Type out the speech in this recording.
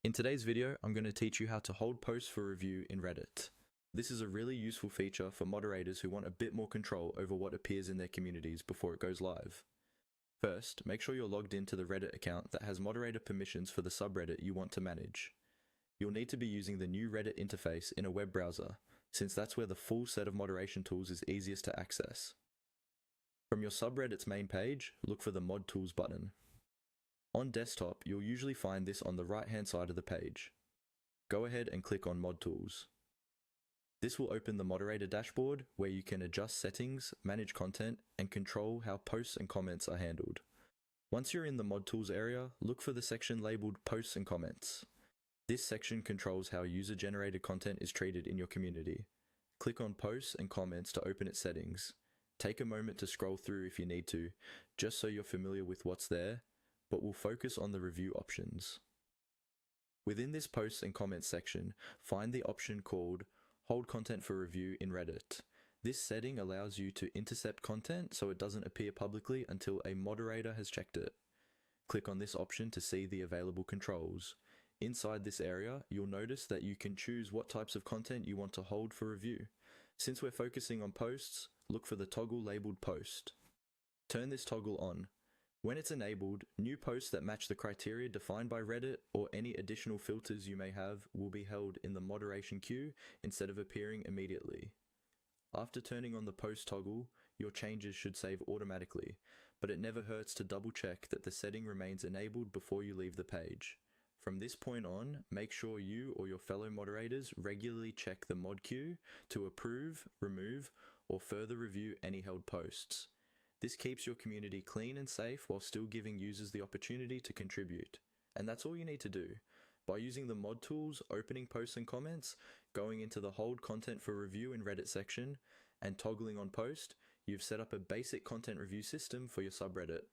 In today's video, I'm going to teach you how to hold posts for review in Reddit. This is a really useful feature for moderators who want a bit more control over what appears in their communities before it goes live. First, make sure you're logged into the Reddit account that has moderator permissions for the subreddit you want to manage. You'll need to be using the new Reddit interface in a web browser, since that's where the full set of moderation tools is easiest to access. From your subreddit's main page, look for the Mod Tools button. On desktop, you'll usually find this on the right-hand side of the page. Go ahead and click on Mod Tools. This will open the moderator dashboard where you can adjust settings, manage content, and control how posts and comments are handled. Once you're in the Mod Tools area, look for the section labeled Posts and Comments. This section controls how user-generated content is treated in your community. Click on Posts and Comments to open its settings. Take a moment to scroll through if you need to, just so you're familiar with what's there, but we'll focus on the review options. Within this Posts and Comments section, find the option called Hold Content for Review in Reddit. This setting allows you to intercept content so it doesn't appear publicly until a moderator has checked it. Click on this option to see the available controls. Inside this area, you'll notice that you can choose what types of content you want to hold for review. Since we're focusing on posts, look for the toggle labeled Post. Turn this toggle on. When it's enabled, new posts that match the criteria defined by Reddit or any additional filters you may have will be held in the moderation queue instead of appearing immediately. After turning on the post toggle, your changes should save automatically, but it never hurts to double check that the setting remains enabled before you leave the page. From this point on, make sure you or your fellow moderators regularly check the mod queue to approve, remove, or further review any held posts. This keeps your community clean and safe while still giving users the opportunity to contribute. And that's all you need to do. By using the mod tools, opening posts and comments, going into the Hold Content for Review in Reddit section, and toggling on post, you've set up a basic content review system for your subreddit.